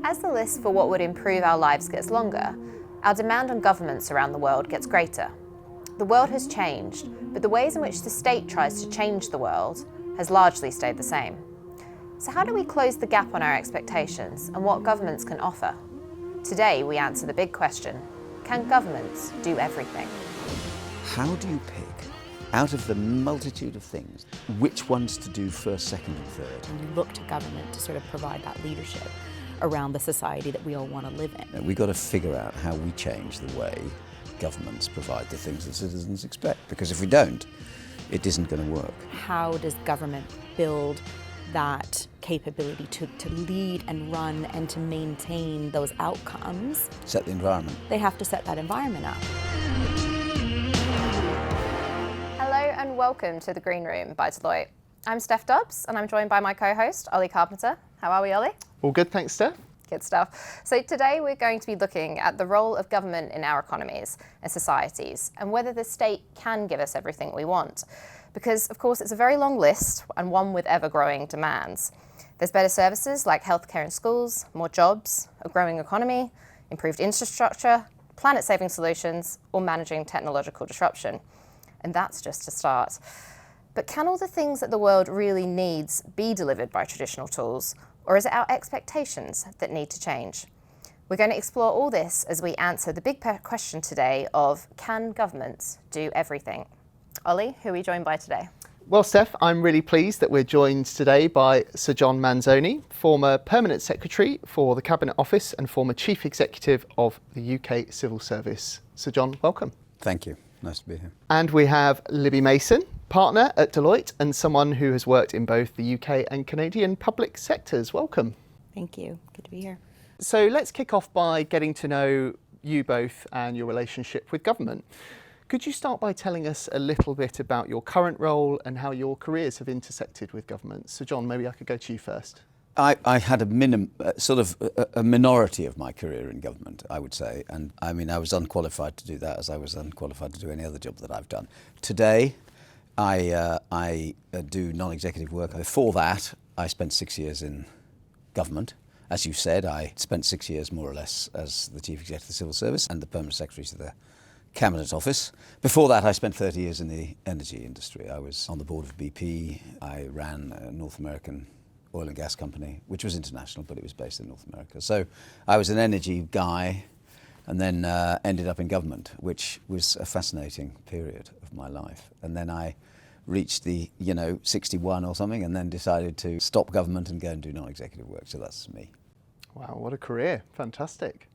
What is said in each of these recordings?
As the list for what would improve our lives gets longer, our demand on governments around the world gets greater. The world has changed, but the ways in which the state tries to change the world has largely stayed the same. So how do we close the gap on our expectations and what governments can offer? Today we answer the big question, can governments do everything? How do you pick, out of the multitude of things, which ones to do first, second and third? And you look to government to sort of provide that leadership around the society that we all want to live in. We've got to figure out how we change the way governments provide the things that citizens expect, because if we don't, it isn't going to work. How does government build that capability to lead and run and to maintain those outcomes? Set the environment. They have to set that environment up. Hello and welcome to The Green Room by Deloitte. I'm Steph Dobbs and I'm joined by my co-host, Ollie Carpenter. How are we, Ollie? All good, thanks, Steph. Good stuff. So today we're going to be looking at the role of government in our economies and societies and whether the state can give us everything we want. Because, of course, it's a very long list and one with ever-growing demands. There's better services like healthcare and schools, more jobs, a growing economy, improved infrastructure, planet-saving solutions, or managing technological disruption. And that's just a start. But can all the things that the world really needs be delivered by traditional tools? Or is it our expectations that need to change? We're going to explore all this as we answer the big question today of, can governments do everything? Ollie, who are we joined by today? Well, Steph, I'm really pleased that we're joined today by Sir John Manzoni, former Permanent Secretary for the Cabinet Office and former Chief Executive of the UK Civil Service. Sir John, welcome. Thank you. Nice to be here. And we have Libby Mason, partner at Deloitte and someone who has worked in both the UK and Canadian public sectors. Welcome. Thank you. Good to be here. So let's kick off by getting to know you both and your relationship with government. Could you start by telling us a little bit about your current role and how your careers have intersected with government? So John, maybe I could go to you first. I had a minority of my career in government, I would say. And I mean, I was unqualified to do that as I was unqualified to do any other job that I've done. Today, I do non-executive work. Before that, I spent 6 years in government. As you said, I spent 6 years more or less as the Chief Executive of the Civil Service and the Permanent Secretary to the Cabinet Office. Before that, I spent 30 years in the energy industry. I was on the board of BP. I ran a North American oil and gas company, which was international, but it was based in North America. So I was an energy guy and then ended up in government, which was a fascinating period of my life. And then I reached the, 61 or something, and then decided to stop government and go and do non-executive work. So that's me. Wow, what a career. Fantastic.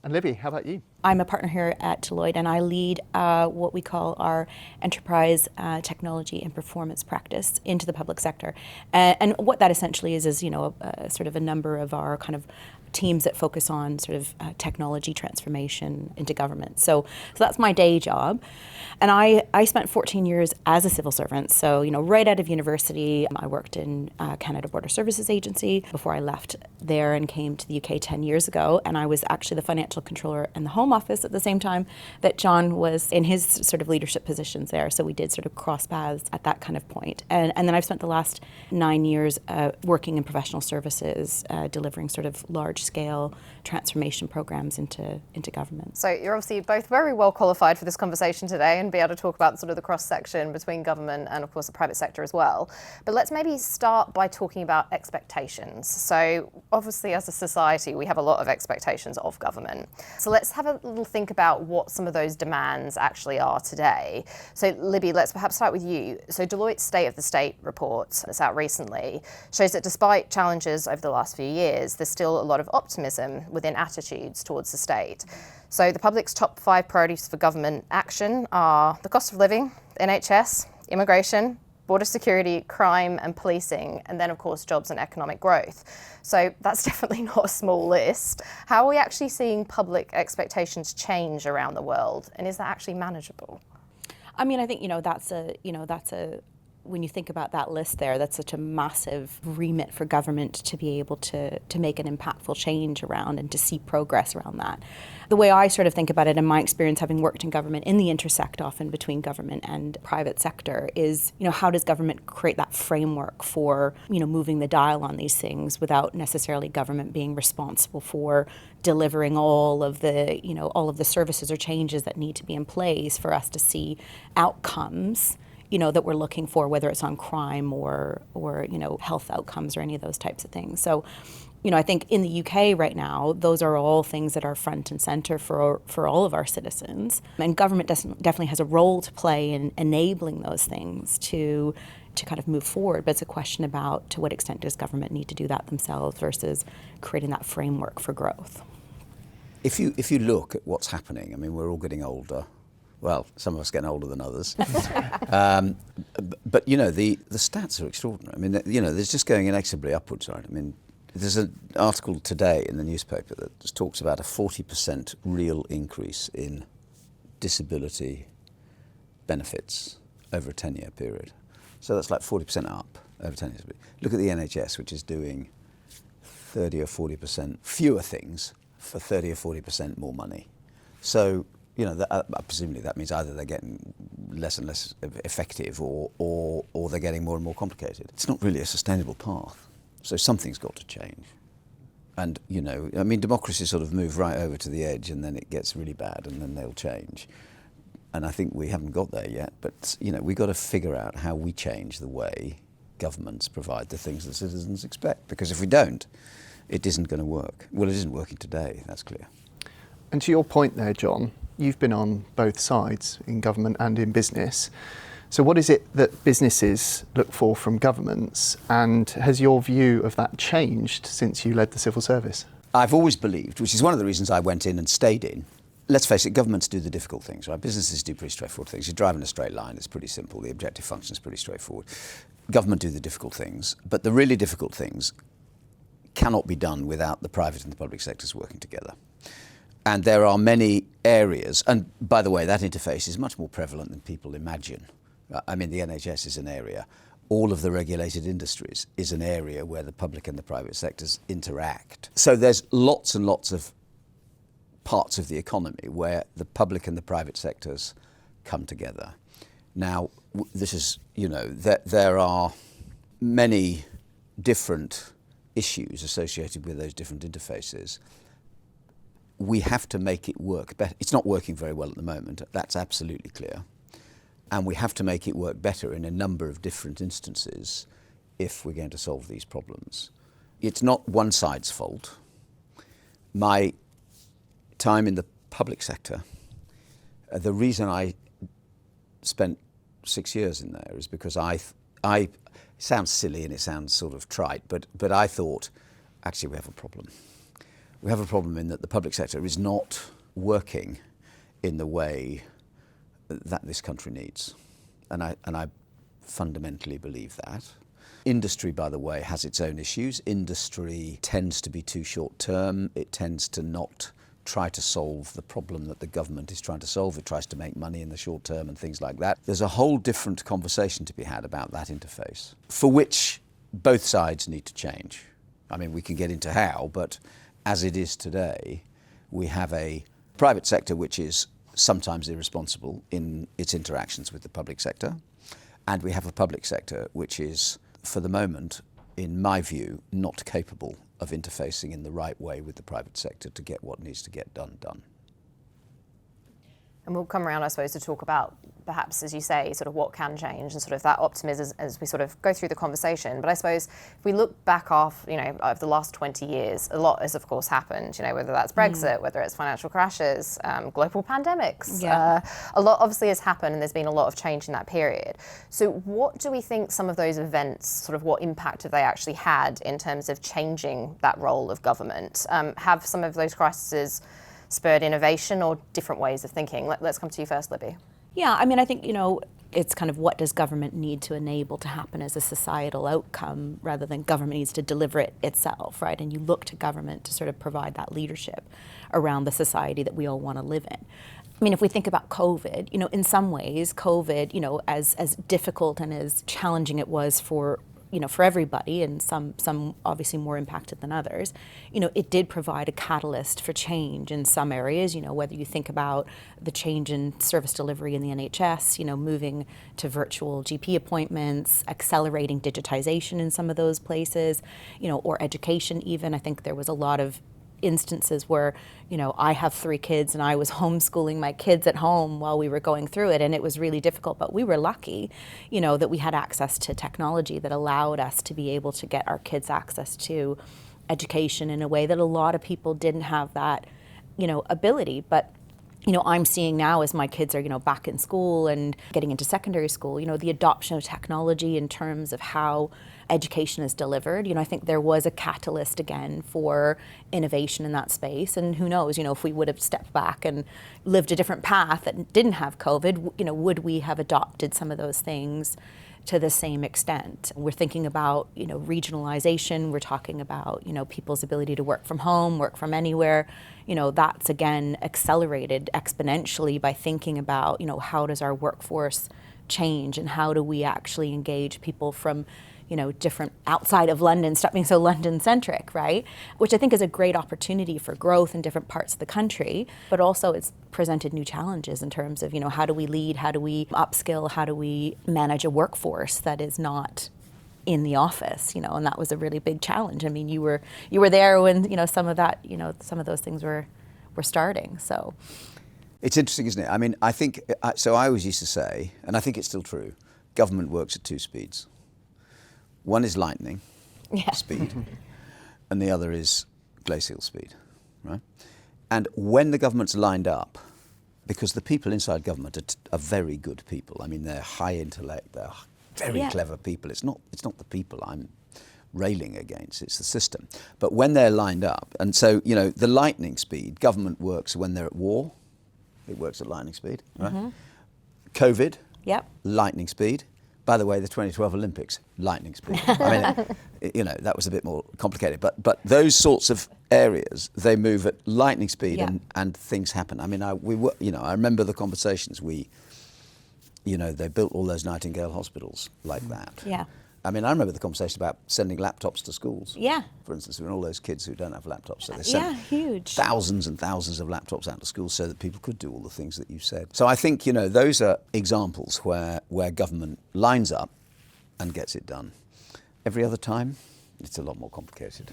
And Libby, how about you? I'm a partner here at Deloitte and I lead what we call our enterprise technology and performance practice into the public sector. And what that essentially is sort of a number of our kind of teams that focus on sort of technology transformation into government. So that's my day job. And I spent 14 years as a civil servant. So, right out of university, I worked in Canada Border Services Agency before I left there and came to the UK 10 years ago. And I was actually the financial controller in the Home Office at the same time that John was in his sort of leadership positions there. So we did sort of cross paths at that kind of point. And then I've spent the last 9 years working in professional services, delivering sort of large-scale transformation programs into government. So you're obviously both very well qualified for this conversation today and be able to talk about sort of the cross-section between government and, of course, the private sector as well. But let's maybe start by talking about expectations. So obviously, as a society, we have a lot of expectations of government. So let's have a little think about what some of those demands actually are today. So Libby, let's perhaps start with you. So Deloitte's State of the State report that's out recently shows that despite challenges over the last few years, there's still a lot of optimism within attitudes towards the state. So the public's top 5 priorities for government action are the cost of living, NHS, immigration, border security, crime and policing, and then of course jobs and economic growth. So that's definitely not a small list. How are we actually seeing public expectations change around the world, and is that actually manageable? I mean, I think that's a when you think about that list there, that's such a massive remit for government to be able to make an impactful change around and to see progress around that. The way I sort of think about it in my experience, having worked in government, in the intersect often between government and private sector, is, how does government create that framework for, moving the dial on these things without necessarily government being responsible for delivering all of the services or changes that need to be in place for us to see outcomes that we're looking for, whether it's on crime or health outcomes or any of those types of things. So, I think in the UK right now, those are all things that are front and center for all of our citizens. And government definitely has a role to play in enabling those things to kind of move forward. But it's a question about to what extent does government need to do that themselves versus creating that framework for growth. If you look at what's happening, I mean, we're all getting older. Well, some of us getting older than others. But, the stats are extraordinary. I mean, there's just going inexorably upwards, right? I mean, there's an article today in the newspaper that just talks about a 40% real increase in disability benefits over a 10-year period. So that's like 40% up over 10 years. Look at the NHS, which is doing 30 or 40% fewer things for 30 or 40% more money. So, presumably that means either they're getting less and less effective or they're getting more and more complicated. It's not really a sustainable path. So something's got to change. And, democracies sort of move right over to the edge and then it gets really bad and then they'll change. And I think we haven't got there yet. But, we've got to figure out how we change the way governments provide the things that citizens expect. Because if we don't, it isn't going to work. Well, it isn't working today, that's clear. And to your point there, John, you've been on both sides, in government and in business. So what is it that businesses look for from governments, and has your view of that changed since you led the civil service? I've always believed, which is one of the reasons I went in and stayed in, let's face it, governments do the difficult things, right? Businesses do pretty straightforward things. You drive in a straight line, it's pretty simple. The objective function is pretty straightforward. Government do the difficult things, but the really difficult things cannot be done without the private and the public sectors working together. And there are many areas, and by the way, that interface is much more prevalent than people imagine. I mean, the NHS is an area. All of the regulated industries is an area where the public and the private sectors interact. So there's lots and lots of parts of the economy where the public and the private sectors come together. Now, this is, there are many different issues associated with those different interfaces. We have to make it work better. It's not working very well at the moment, that's absolutely clear. And we have to make it work better in a number of different instances if we're going to solve these problems. It's not one side's fault. My time in the public sector, the reason I spent 6 years in there is because it sounds silly and it sounds sort of trite, but I thought, actually we have a problem. We have a problem in that the public sector is not working in the way that this country needs. And I fundamentally believe that. Industry, by the way, has its own issues. Industry tends to be too short term. It tends to not try to solve the problem that the government is trying to solve. It tries to make money in the short term and things like that. There's a whole different conversation to be had about that interface, for which both sides need to change. I mean, we can get into how, but as it is today, we have a private sector which is sometimes irresponsible in its interactions with the public sector, and we have a public sector which is, for the moment, in my view, not capable of interfacing in the right way with the private sector to get what needs to get done. And we'll come around, I suppose, to talk about perhaps, as you say, sort of what can change and sort of that optimism as we sort of go through the conversation. But I suppose if we look back over the last 20 years, a lot has, of course, happened, whether that's Brexit, whether it's financial crashes, global pandemics. Yeah. A lot obviously has happened and there's been a lot of change in that period. So what do we think some of those events, sort of what impact have they actually had in terms of changing that role of government? Have some of those crises spurred innovation or different ways of thinking? Let's come to you first, Libby. Yeah, I mean, I think, it's kind of what does government need to enable to happen as a societal outcome rather than government needs to deliver it itself, right? And you look to government to sort of provide that leadership around the society that we all want to live in. I mean, if we think about COVID, in some ways, COVID, as difficult and as challenging it was for everybody, and some obviously more impacted than others, it did provide a catalyst for change in some areas, whether you think about the change in service delivery in the NHS, moving to virtual GP appointments, accelerating digitization in some of those places, or education even. I think there was a lot of instances where, I have 3 kids and I was homeschooling my kids at home while we were going through it, and it was really difficult, but we were lucky, that we had access to technology that allowed us to be able to get our kids access to education in a way that a lot of people didn't have that, ability. But I'm seeing now as my kids are, back in school and getting into secondary school, the adoption of technology in terms of how education is delivered. I think there was a catalyst again for innovation in that space. And who knows, if we would have stepped back and lived a different path that didn't have COVID, would we have adopted some of those things to the same extent? We're thinking about, regionalization. We're talking about, people's ability to work from home, work from anywhere. That's again accelerated exponentially by thinking about, how does our workforce change and how do we actually engage people from, different outside of London, stop being so London-centric, right? Which I think is a great opportunity for growth in different parts of the country, but also it's presented new challenges in terms of, how do we lead, how do we upskill, how do we manage a workforce that is not in the office, and that was a really big challenge. I mean, you were there when, some of that, some of those things were starting, so. It's interesting, isn't it? I mean, I think, so I always used to say, and I think it's still true, government works at 2 speeds. One is lightning speed, and the other is glacial speed, right? And when the government's lined up, because the people inside government are very good people. I mean, they're high intellect, they're very clever people. It's not the people I'm railing against, it's the system. But when they're lined up, and so, the lightning speed, government works when they're at war. It works at lightning speed, right? Mm-hmm. COVID, lightning speed. By the way, the 2012 Olympics, lightning speed. I mean, that was a bit more complicated. But those sorts of areas, they move at lightning speed and things happen. I mean, I remember the conversations they built all those Nightingale hospitals like that. Yeah. I mean, I remember the conversation about sending laptops to schools. Yeah. For instance, when all those kids who don't have laptops, so they sent huge. thousands and thousands of laptops out to schools so that people could do all the things that you said. So I think, those are examples where government lines up and gets it done. Every other time, it's a lot more complicated.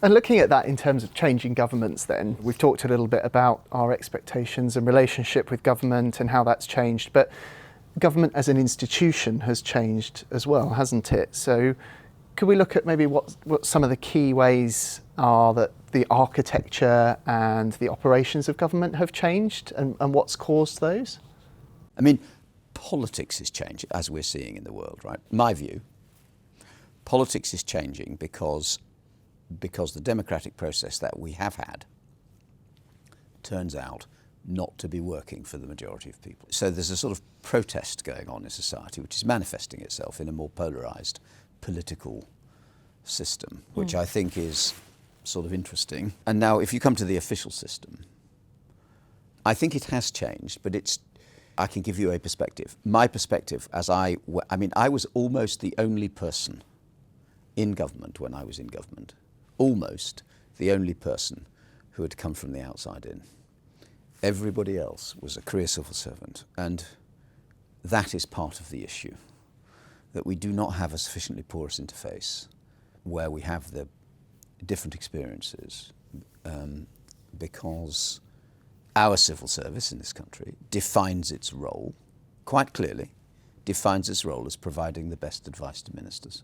And looking at that in terms of changing governments then, we've talked a little bit about our expectations and relationship with government and how that's changed, but government as an institution has changed as well, hasn't it? So could we look at maybe what some of the key ways are that the architecture and the operations of government have changed and what's caused those? I mean, politics is changing, as we're seeing in the world, right? My view, politics is changing because the democratic process that we have had turns out not to be working for the majority of people. So there's a sort of protest going on in society which is manifesting itself in a more polarised political system, which I think is sort of interesting. And now if you come to the official system, I think it has changed, but I can give you a perspective. My perspective, I was almost the only person in government when I was in government, almost the only person who had come from the outside in. Everybody else was a career civil servant, and that is part of the issue, that we do not have a sufficiently porous interface where we have the different experiences, because our civil service in this country defines its role, quite clearly, defines its role as providing the best advice to ministers.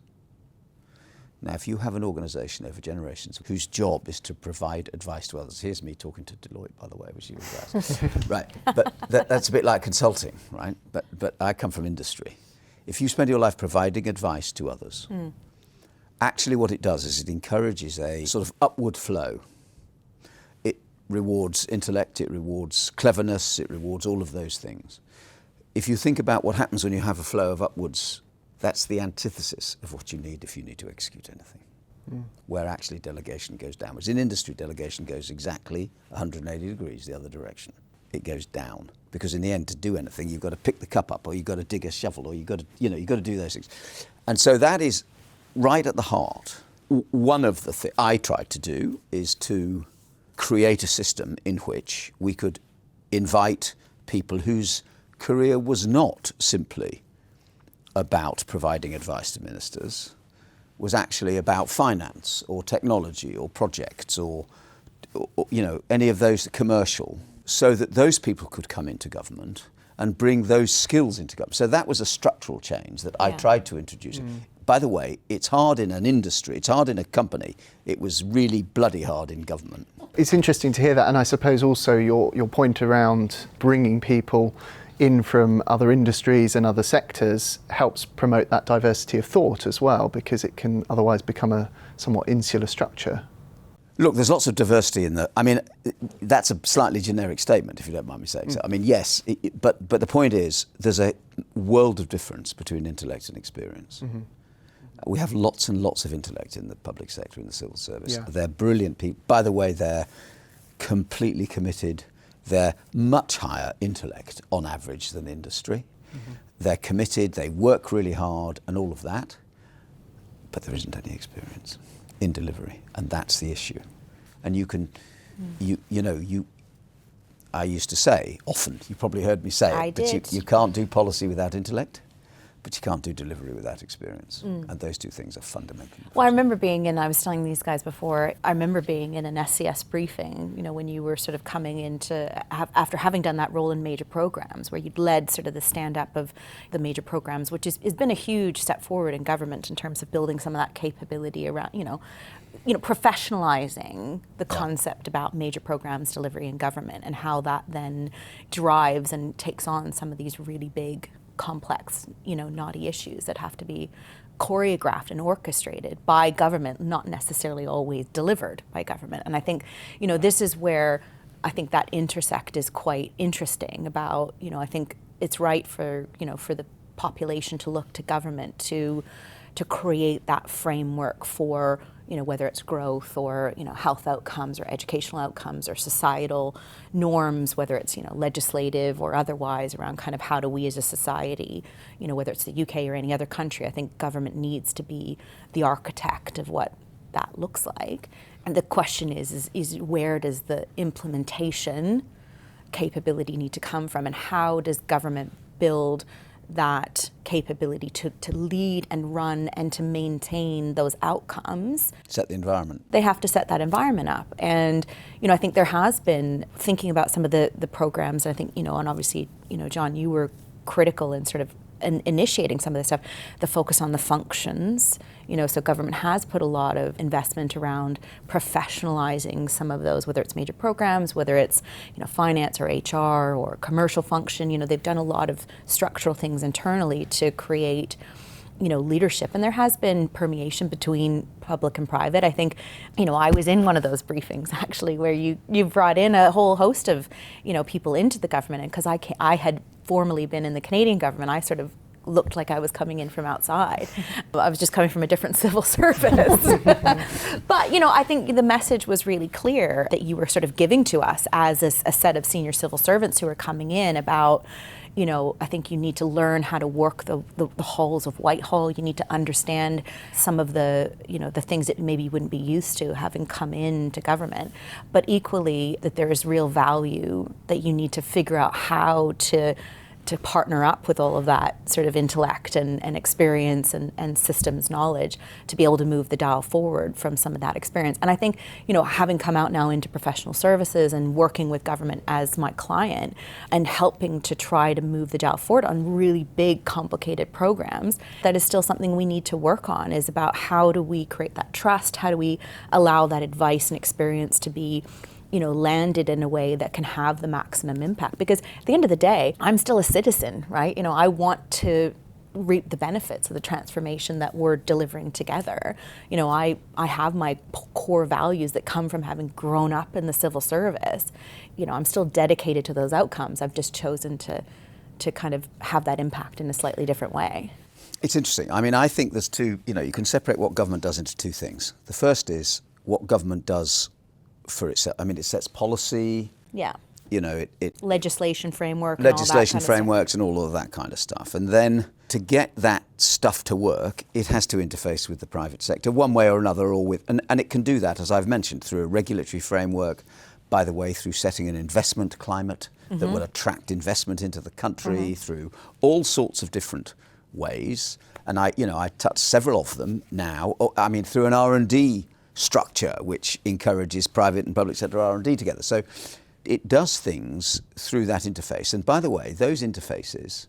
Now, if you have an organisation over generations whose job is to provide advice to others, here's me talking to Deloitte, by the way, which you guys, right? But that's a bit like consulting, right? But I come from industry. If you spend your life providing advice to others, actually what it does is it encourages a sort of upward flow. It rewards intellect, it rewards cleverness, it rewards all of those things. If you think about what happens when you have a flow of upwards, that's the antithesis of what you need if you need to execute anything. where actually delegation goes downwards. In industry, delegation goes exactly 180 degrees the other direction. It goes down, because in the end, to do anything, you've got to pick the cup up, or you've got to dig a shovel, or you've got to do those things. And so that is right at the heart. One of the things I tried to do is to create a system in which we could invite people whose career was not simply about providing advice to ministers, was actually about finance or technology or projects or any of those commercial, so that those people could come into government and bring those skills into government. So that was a structural change that I tried to introduce. By the way, it's hard in an industry, it's hard in a company. It was really bloody hard in government. It's interesting to hear that, and I suppose also your point around bringing people in from other industries and other sectors helps promote that diversity of thought as well, because it can otherwise become a somewhat insular structure. Look, there's lots of diversity in that's a slightly generic statement, if you don't mind me saying so. I mean, yes, but the point is, there's a world of difference between intellect and experience. Mm-hmm. We have lots and lots of intellect in the public sector, in the civil service. Yeah. They're brilliant people. By the way, they're completely committed. They're much higher intellect on average than industry. Mm-hmm. They're committed, they work really hard and all of that, but there isn't any experience in delivery, and that's the issue. And you can, I used to say often, you probably heard me say it, but you can't do policy without intellect, but you can't do delivery without experience. And those two things are fundamental. Well, I remember I was telling these guys before, I remember being in an SCS briefing, when you were sort of coming into, after having done that role in major programs, where you'd led sort of the stand-up of the major programs, which has been a huge step forward in government in terms of building some of that capability around, professionalizing the concept about major programs delivery in government, and how that then drives and takes on some of these really big, complex, knotty issues that have to be choreographed and orchestrated by government, not necessarily always delivered by government. And I think, this is where I think that intersect is quite interesting about, I think it's right for the population to look to government to create that framework for, whether it's growth or, health outcomes or educational outcomes or societal norms, whether it's, legislative or otherwise, around kind of how do we as a society, whether it's the UK or any other country, I think government needs to be the architect of what that looks like. And the question is where does the implementation capability need to come from, and how does government build that capability to lead and run and to maintain those outcomes? Set the environment. They have to set that environment up. And, I think there has been, thinking about some of the programs, I think, and obviously, John, you were critical in sort of initiating some of this stuff, the focus on the functions, so government has put a lot of investment around professionalizing some of those, whether it's major programs, whether it's, finance or HR or commercial function, they've done a lot of structural things internally to create, leadership. And there has been permeation between public and private. I think, I was in one of those briefings actually, where you brought in a whole host of, people into the government. And because I had formerly been in the Canadian government, I sort of looked like I was coming in from outside. I was just coming from a different civil service. But, I think the message was really clear that you were sort of giving to us as a set of senior civil servants who are coming in about, I think you need to learn how to work the halls of Whitehall. You need to understand some of the, the things that maybe you wouldn't be used to having come into government. But equally, that there is real value that you need to figure out how to partner up with all of that sort of intellect and experience and systems knowledge to be able to move the dial forward from some of that experience. And I think, having come out now into professional services and working with government as my client and helping to try to move the dial forward on really big, complicated programs, that is still something we need to work on, is about how do we create that trust? How do we allow that advice and experience to be landed in a way that can have the maximum impact? Because at the end of the day, I'm still a citizen, right? I want to reap the benefits of the transformation that we're delivering together. I have my core values that come from having grown up in the civil service. I'm still dedicated to those outcomes. I've just chosen to kind of have that impact in a slightly different way. It's interesting. I mean, I think there's two, you can separate what government does into two things. The first is what government does for itself. I mean, it sets policy. Yeah. It Legislation framework. legislation and all that kind frameworks and all of that kind of stuff. And then to get that stuff to work, it has to interface with the private sector one way or another, or with, and it can do that, as I've mentioned, through a regulatory framework, by the way, through setting an investment climate that will attract investment into the country, through all sorts of different ways. And I touched several of them now. I mean, through an R&D structure, which encourages private and public sector R&D together. So it does things through that interface. And by the way, those interfaces,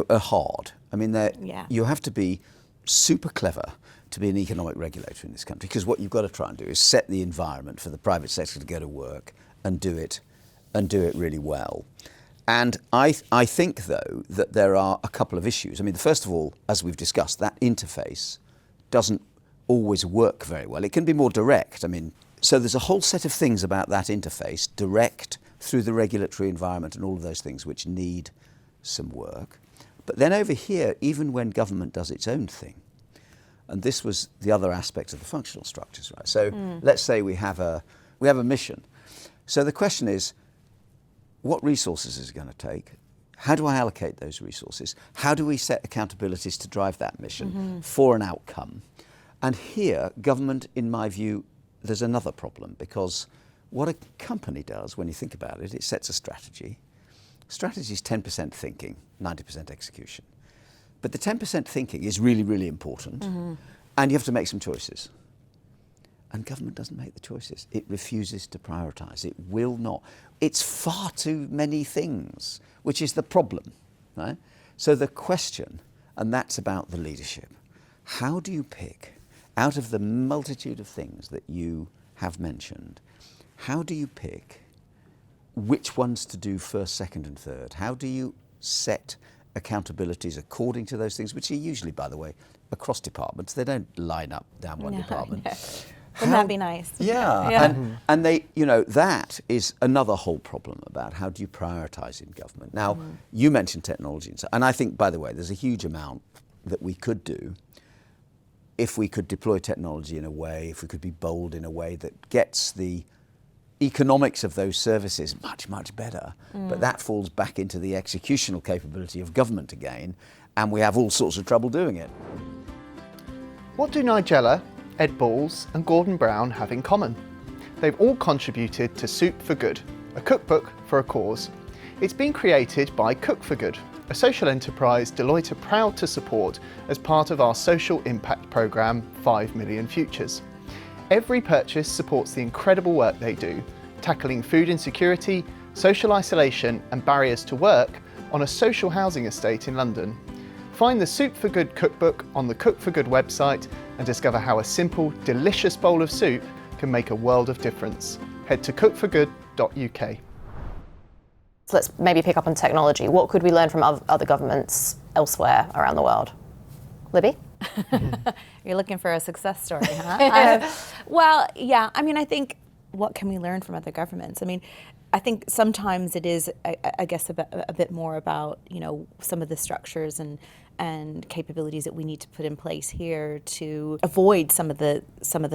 are hard. I mean, you have to be super clever to be an economic regulator in this country, because what you've got to try and do is set the environment for the private sector to go to work and do it really well. And I think, though, that there are a couple of issues. I mean, first of all, as we've discussed, that interface doesn't always work very well. It can be more direct. I mean, so there's a whole set of things about that interface, direct through the regulatory environment and all of those things, which need some work. But then over here, even when government does its own thing, and this was the other aspect of the functional structures, right? So let's say we have a mission. So the question is, what resources is it going to take? How do I allocate those resources? How do we set accountabilities to drive that mission for an outcome? And here, government, in my view, there's another problem, because what a company does, when you think about it, it sets a strategy. Strategy is 10% thinking, 90% execution. But the 10% thinking is really, really important, and you have to make some choices. And government doesn't make the choices. It refuses to prioritise. It will not. It's far too many things, which is the problem, right? So the question, and that's about the leadership, how do you pick, out of the multitude of things that you have mentioned, how do you pick which ones to do first, second and third? How do you set accountabilities according to those things, which are usually, by the way, across departments? They don't line up down one department. Wouldn't that be nice? Yeah. And they, that is another whole problem about how do you prioritise in government. Now, you mentioned technology, and I think, by the way, there's a huge amount that we could do if we could deploy technology in a way, if we could be bold in a way that gets the economics of those services much, much better. But that falls back into the executional capability of government again, and we have all sorts of trouble doing it. What do Nigella, Ed Balls and Gordon Brown have in common? They've all contributed to Soup for Good, a cookbook for a cause. It's been created by Cook for Good, a social enterprise Deloitte are proud to support as part of our social impact programme 5 Million Futures. Every purchase supports the incredible work they do, tackling food insecurity, social isolation and barriers to work on a social housing estate in London. Find the Soup for Good cookbook on the Cook for Good website and discover how a simple, delicious bowl of soup can make a world of difference. Head to cookforgood.uk. So let's maybe pick up on technology. What could we learn from other governments elsewhere around the world? Libby? You're looking for a success story, huh? Well, yeah, I mean, I think, what can we learn from other governments? I mean, I think sometimes it is, I guess, a bit more about, some of the structures and capabilities that we need to put in place here to avoid some of the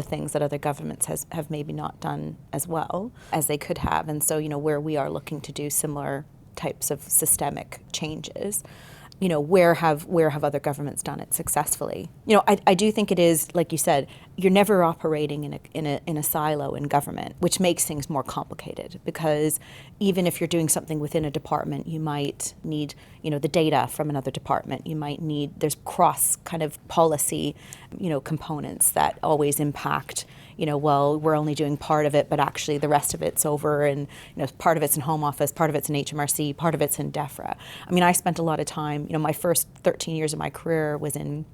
things that other governments have maybe not done as well as they could have. And so, where we are looking to do similar types of systemic changes, where have other governments done it successfully? I do think it is, like you said, you're never operating in a silo in government, which makes things more complicated, because even if you're doing something within a department, you might need, the data from another department. You might need, there's cross kind of policy, components that always impact, well, we're only doing part of it, but actually the rest of it's over, and part of it's in Home Office, part of it's in HMRC, part of it's in DEFRA. I mean, I spent a lot of time, my first 13 years of my career was in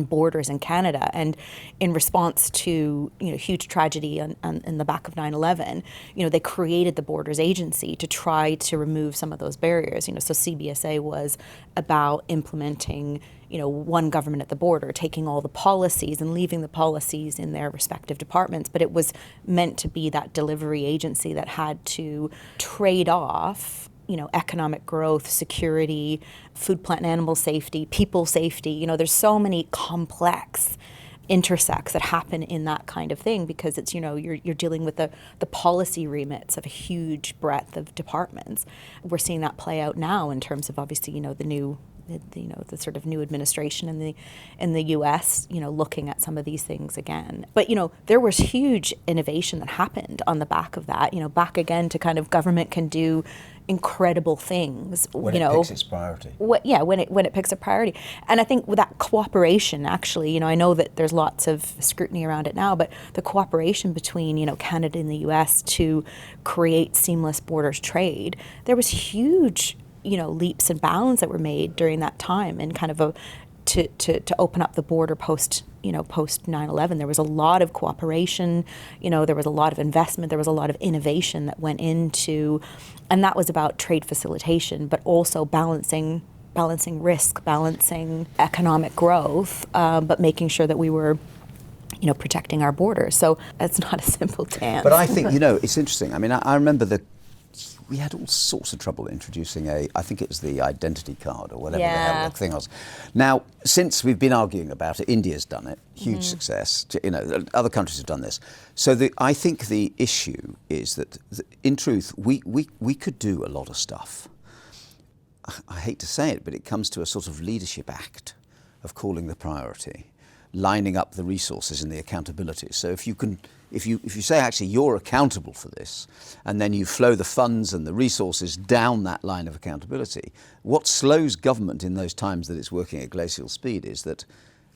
borders in Canada, and in response to huge tragedy in the back of 9/11, they created the Borders Agency to try to remove some of those barriers. So CBSA was about implementing one government at the border, taking all the policies and leaving the policies in their respective departments, but it was meant to be that delivery agency that had to trade off economic growth, security, food, plant, and animal safety, people safety. There's so many complex intersects that happen in that kind of thing, because it's, you're dealing with the policy remits of a huge breadth of departments. We're seeing that play out now in terms of, obviously, the sort of new administration in the U.S., looking at some of these things again. But, there was huge innovation that happened on the back of that, back again to kind of government can do incredible things. When it picks its priority. When it picks a priority. And I think with that cooperation, actually, I know that there's lots of scrutiny around it now, but the cooperation between, Canada and the U.S. to create seamless borders trade, there was huge leaps and bounds that were made during that time, and kind of to open up the border post 9/11. There was a lot of cooperation, there was a lot of investment, there was a lot of innovation that went into, and that was about trade facilitation, but also balancing risk, balancing economic growth, but making sure that we were protecting our borders. So it's not a simple dance. But I think, it's interesting. I mean, I remember we had all sorts of trouble introducing I think it was the identity card or whatever the hell the thing was. Now, since we've been arguing about it, India's done it, huge success. Other countries have done this. So I think the issue is that, in truth, we could do a lot of stuff. I hate to say it, but it comes to a sort of leadership act of calling the priority, lining up the resources and the accountability. So if you say, actually, you're accountable for this, and then you flow the funds and the resources down that line of accountability, what slows government in those times that it's working at glacial speed is that,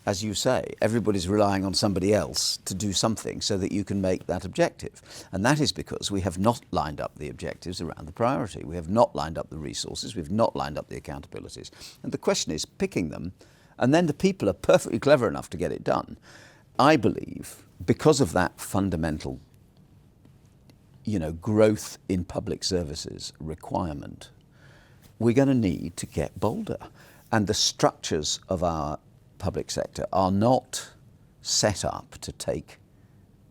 as you say, everybody's relying on somebody else to do something so that you can make that objective. And that is because we have not lined up the objectives around the priority. We have not lined up the resources. We've not lined up the accountabilities. And the question is picking them, and then the people are perfectly clever enough to get it done. I believe, because of that fundamental, growth in public services requirement, we're going to need to get bolder. And the structures of our public sector are not set up to take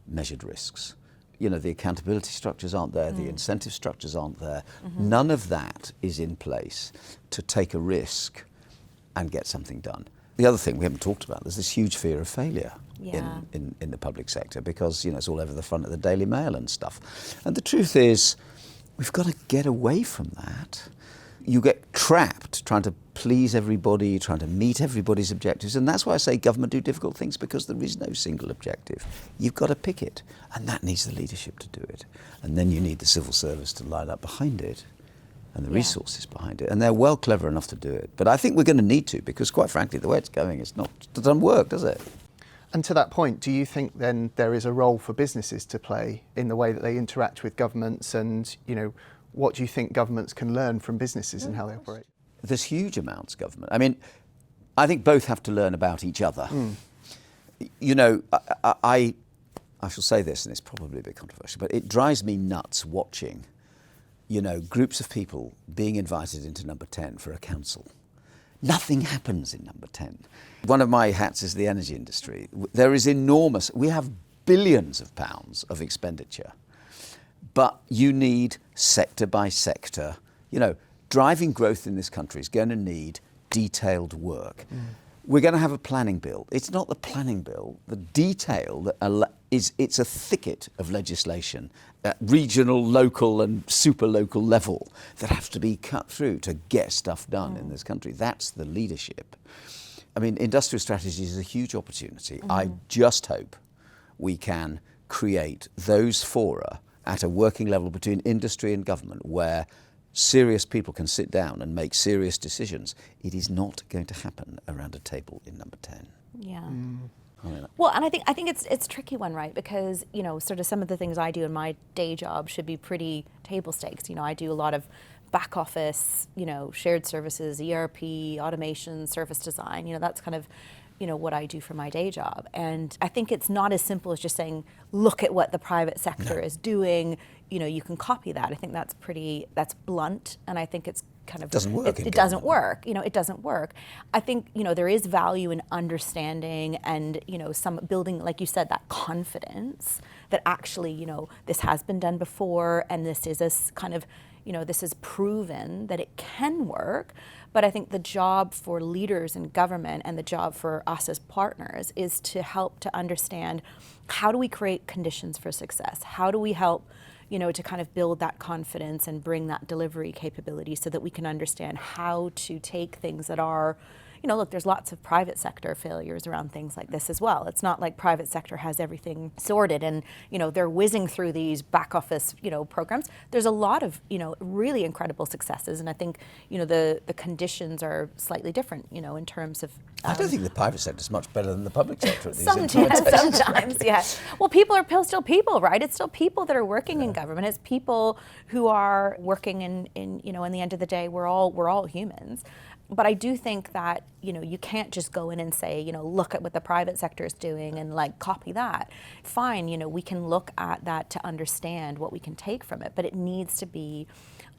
measured risks. The accountability structures aren't there, the incentive structures aren't there. None of that is in place to take a risk and get something done. The other thing we haven't talked about, there's this huge fear of failure in the public sector, because it's all over the front of the Daily Mail and stuff. And the truth is, we've got to get away from that. You get trapped trying to please everybody, trying to meet everybody's objectives, and that's why I say government do difficult things, because there is no single objective. You've got to pick it, and that needs the leadership to do it. And then you need the civil service to line up behind it, and the resources behind it, and they're well clever enough to do it. But I think we're going to need to, because quite frankly, the way it's going, it doesn't work, does it? And to that point, do you think then there is a role for businesses to play in the way that they interact with governments, and what do you think governments can learn from businesses and how they operate? There's huge amounts, government. I mean, I think both have to learn about each other. I shall say this, and it's probably a bit controversial, but it drives me nuts watching groups of people being invited into number 10 for a council. Nothing happens in number 10. One of my hats is the energy industry. There is we have billions of pounds of expenditure, but you need sector by sector. Driving growth in this country is going to need detailed work. We're going to have a planning bill. It's not the planning bill. The detail it's a thicket of legislation at regional, local and super local level that have to be cut through to get stuff done in this country. That's the leadership. I mean, industrial strategy is a huge opportunity. I just hope we can create those fora at a working level between industry and government where serious people can sit down and make serious decisions. It is not going to happen around a table in number 10. Yeah. Well, and I think it's a tricky one, right? Because, sort of some of the things I do in my day job should be pretty table stakes. I do a lot of back office, shared services, ERP, automation, service design. That's kind of, what I do for my day job. And I think it's not as simple as just saying, look at what the private sector is doing, you can copy that. I think that's blunt, and I think it's kind of Doesn't work in it doesn't work. It doesn't work. I think there is value in understanding and some building, like you said, that confidence that actually this has been done before and this is a kind of this is proven that it can work. But I think the job for leaders in government and the job for us as partners is to help to understand, how do we create conditions for success? How do we help, to kind of build that confidence and bring that delivery capability so that we can understand how to take things that are, look, there's lots of private sector failures around things like this as well. It's not like private sector has everything sorted and, they're whizzing through these back office, programs. There's a lot of, really incredible successes. And I think, the conditions are slightly different, in terms of. I don't think the private sector is much better than the public sector at these Sometimes, yeah. Well, people are still people, right? It's still people that are working in government. It's people who are working in the end of the day, we're all humans. But I do think that, you can't just go in and say, look at what the private sector is doing and like copy that. Fine, we can look at that to understand what we can take from it, but it needs to be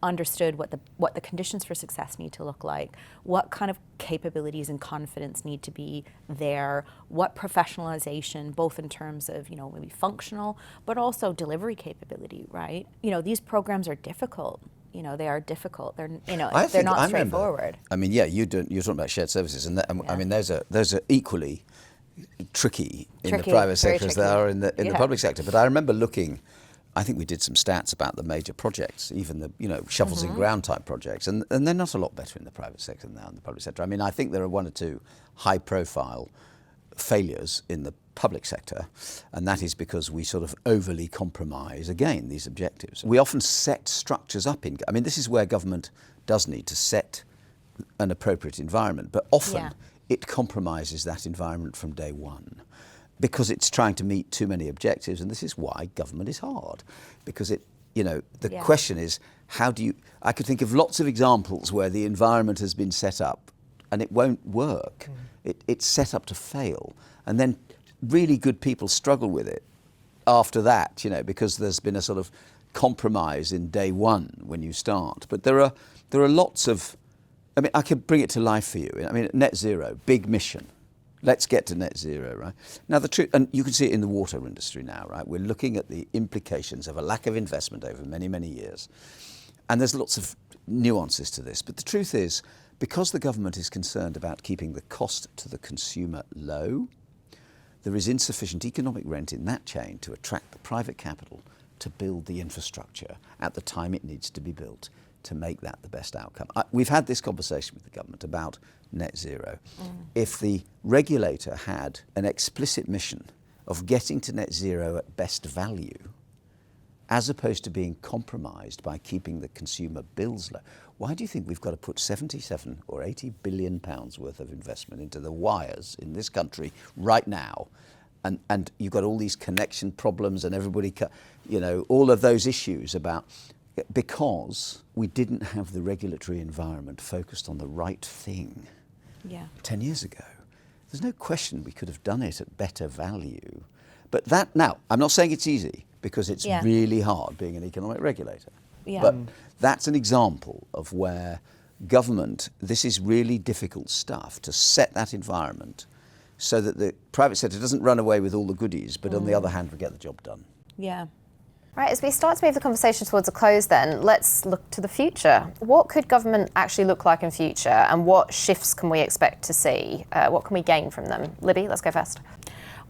understood what the conditions for success need to look like, what kind of capabilities and confidence need to be there, what professionalization, both in terms of, maybe functional, but also delivery capability, right? These programs are difficult. They are difficult. They're they're not straightforward. I mean, yeah, you're talking about shared services, and I mean, those are equally tricky in the private sector as they are in the public sector. But I remember looking. I think we did some stats about the major projects, even the shovels in ground type projects, and they're not a lot better in the private sector than they are in the public sector. I mean, I think there are one or two high profile failures in the public sector, and that is because we sort of overly compromise, again, these objectives. We often set structures up this is where government does need to set an appropriate environment, but often it compromises that environment from day one because it's trying to meet too many objectives, and this is why government is hard, because the question is, I could think of lots of examples where the environment has been set up and it won't work. It's set up to fail, and then really good people struggle with it after that, because there's been a sort of compromise in day one when you start. But there are lots of, I could bring it to life for you. Net zero, big mission. Let's get to net zero, right? Now the truth, and you can see it in the water industry now, right? We're looking at the implications of a lack of investment over many, many years. And there's lots of nuances to this. But the truth is, because the government is concerned about keeping the cost to the consumer low, there is insufficient economic rent in that chain to attract the private capital to build the infrastructure at the time it needs to be built to make that the best outcome. We've had this conversation with the government about net zero. If the regulator had an explicit mission of getting to net zero at best value, as opposed to being compromised by keeping the consumer bills low, why do you think we've got to put 77 or 80 billion pounds worth of investment into the wires in this country right now? And you've got all these connection problems and everybody, all of those issues because we didn't have the regulatory environment focused on the right thing 10 years ago. There's no question we could have done it at better value. But now, I'm not saying it's easy, because it's really hard being an economic regulator. But that's an example of where government, this is really difficult stuff, to set that environment so that the private sector doesn't run away with all the goodies, but on the other hand, we get the job done. Yeah. Right, as we start to move the conversation towards a close then, let's look to the future. What could government actually look like in future, and what shifts can we expect to see? What can we gain from them? Libby, let's go first.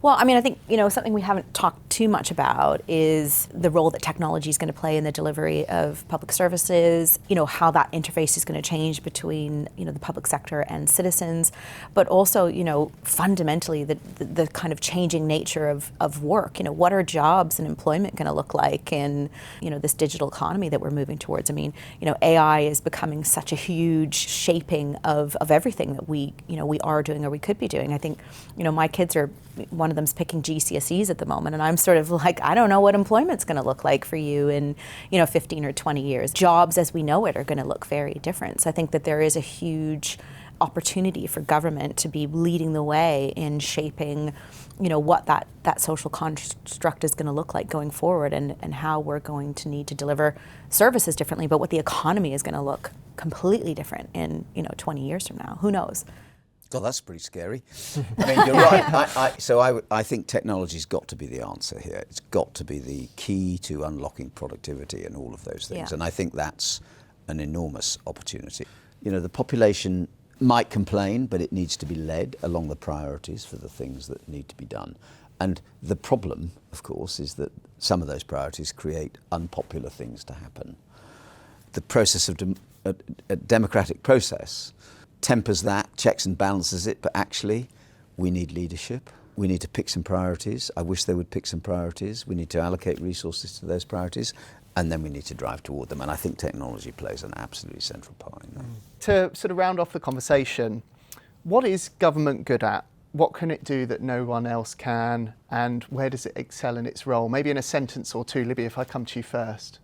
Well, I think, something we haven't talked too much about is the role that technology is going to play in the delivery of public services, how that interface is going to change between, the public sector and citizens, but also, fundamentally the kind of changing nature of work. What are jobs and employment going to look like in, this digital economy that we're moving towards? AI is becoming such a huge shaping of everything that we are doing or we could be doing. I think, my kids are, one of them's picking GCSEs at the moment, and I'm sort of like, I don't know what employment's going to look like for you in 15 or 20 years. Jobs as we know it are going to look very different. So I think that there is a huge opportunity for government to be leading the way in shaping what that social construct is going to look like going forward, and how we're going to need to deliver services differently, but what the economy is going to look completely different in 20 years from now. Who knows? God, that's pretty scary. I mean, you're right. I think technology's got to be the answer here. It's got to be the key to unlocking productivity and all of those things. Yeah. And I think that's an enormous opportunity. The population might complain, but it needs to be led along the priorities for the things that need to be done. And the problem, of course, is that some of those priorities create unpopular things to happen. The process of a democratic process tempers that, checks and balances it, but actually we need leadership. We need to pick some priorities. I wish they would pick some priorities. We need to allocate resources to those priorities, and then we need to drive toward them. And I think technology plays an absolutely central part in that. To sort of round off the conversation, what is government good at? What can it do that no one else can? And where does it excel in its role? Maybe in a sentence or two, Libby, if I come to you first.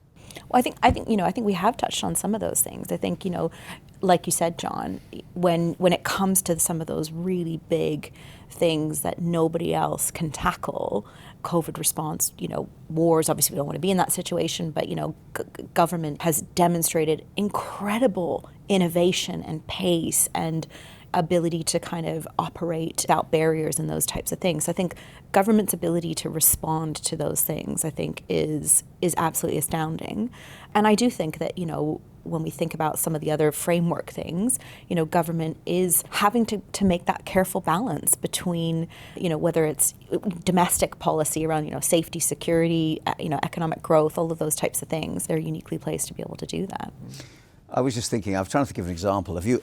Well, I think we have touched on some of those things. I think, like you said, John, when it comes to some of those really big things that nobody else can tackle, COVID response, wars, obviously we don't want to be in that situation, but, government has demonstrated incredible innovation and pace and ability to kind of operate without barriers and those types of things. So I think government's ability to respond to those things, I think, is absolutely astounding. And I do think that, when we think about some of the other framework things, government is having to make that careful balance between, whether it's domestic policy around, safety, security, economic growth, all of those types of things. They're uniquely placed to be able to do that. I was just thinking, I was trying to think of an example. Have you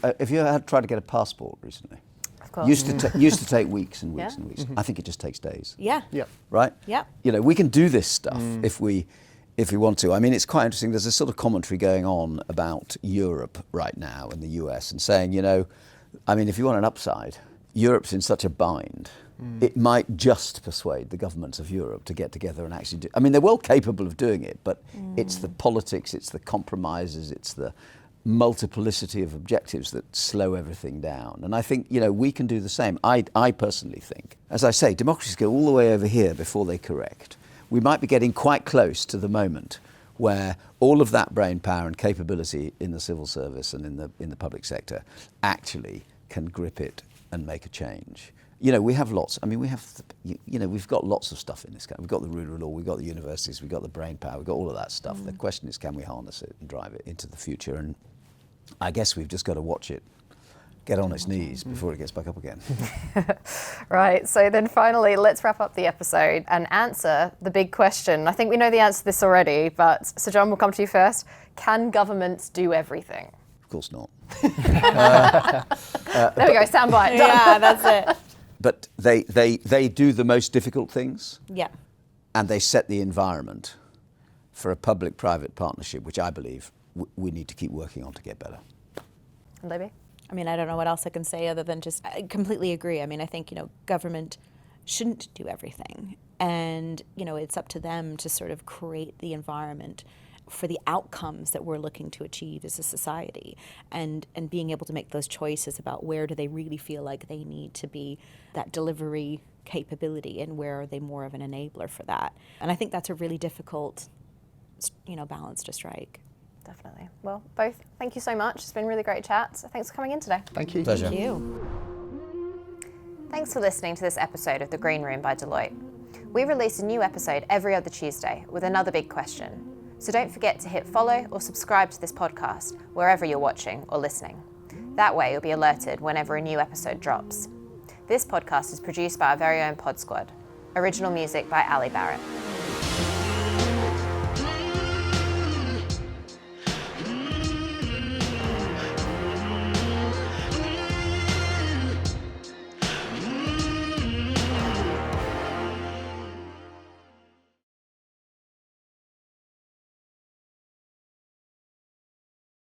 tried to get a passport recently? Of course. Used to take weeks and weeks Yeah. and weeks. I think it just takes days. Yeah. Yeah. Right? Yeah. We can do this stuff if we want to. I mean, it's quite interesting. There's a sort of commentary going on about Europe right now and the US and saying, if you want an upside, Europe's in such a bind. It might just persuade the governments of Europe to get together and actually do. I mean, they're well capable of doing it, but it's the politics, it's the compromises, it's the multiplicity of objectives that slow everything down. And I think, we can do the same. I personally think, as I say, democracies go all the way over here before they correct. We might be getting quite close to the moment where all of that brain power and capability in the civil service and in the public sector actually can grip it and make a change. We have lots. I mean, we've got lots of stuff in this country. We've got the rule of law, we've got the universities, we've got the brain power, we've got all of that stuff. The question is, can we harness it and drive it into the future? And I guess we've just got to watch it get on its knees before it gets back up again. Right, so then finally, let's wrap up the episode and answer the big question. I think we know the answer to this already, but Sir John, we'll come to you first. Can governments do everything? Of course not. There we go, soundbite. Yeah, that's it. But they do the most difficult things. Yeah. And they set the environment for a public-private partnership, which I believe we need to keep working on to get better. And Libby? I mean, I don't know what else I can say other than just I completely agree. I mean, I think, government shouldn't do everything. And, it's up to them to sort of create the environment for the outcomes that we're looking to achieve as a society, and being able to make those choices about where do they really feel like they need to be that delivery capability and where are they more of an enabler for that. And I think that's a really difficult, balance to strike. Definitely. Well, both, thank you so much. It's been a really great chat. So thanks for coming in today. Thank you. Pleasure. Thank you. Thanks for listening to this episode of The Green Room by Deloitte. We release a new episode every other Tuesday with another big question. So don't forget to hit follow or subscribe to this podcast wherever you're watching or listening. That way you'll be alerted whenever a new episode drops. This podcast is produced by our very own Pod Squad. Original music by Ali Barrett.